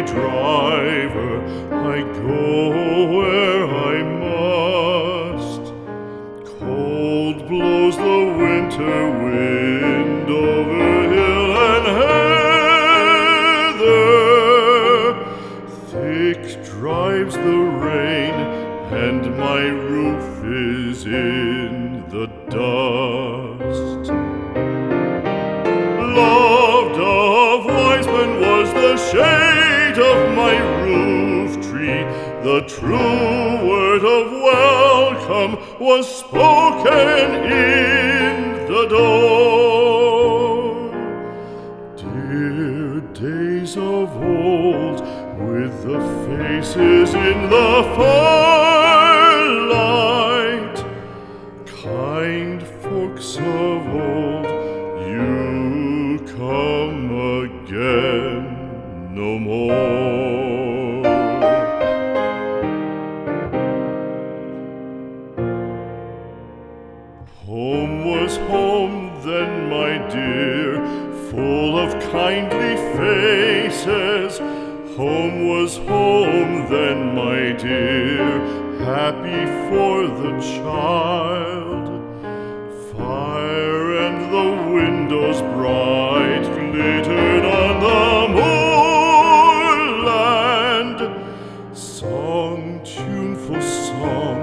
driver, I go where I must. Cold blows the winter wind over hill and heather. Thick drives the rain, and my roof is in the dust. Loved of wise men was the shade of my roof tree. The true word of welcome was spoken in the door. Dear days of old, with the faces in the firelight, kind folks of old, you come again no more. Home was home then, my dear, full of kindly faces. Home was home then, my dear, happy for the child. Fire and the windows bright glittered on the moorland. Song, tuneful song,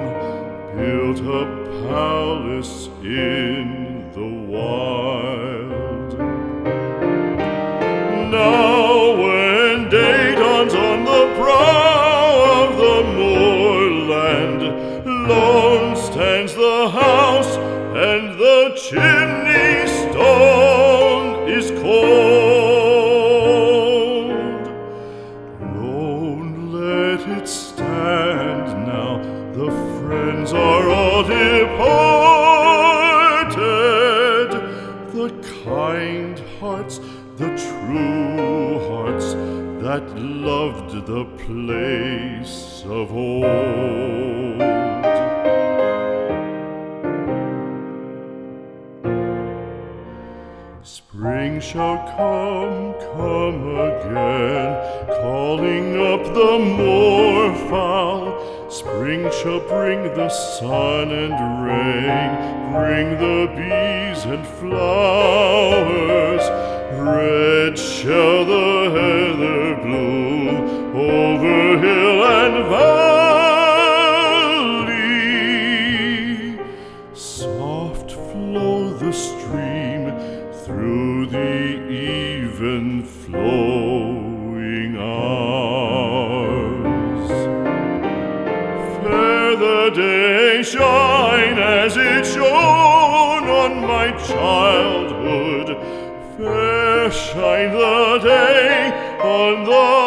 built a palace in the wild. Now when day dawns on the brow of the moorland, lone stands the house and the chimney stone is cold. Lone, let it stand now, the friends are all departed. The kind hearts, the true hearts that loved the place of old. Spring shall come again, calling up the moorfowl. Spring shall bring the sun and rain, bring the bees and flowers. Red shall the heather bloom over hill and valley. Soft flow the stream through the even flowing hours. Fair the day shine as it shone on my childhood. Fair shine the day on the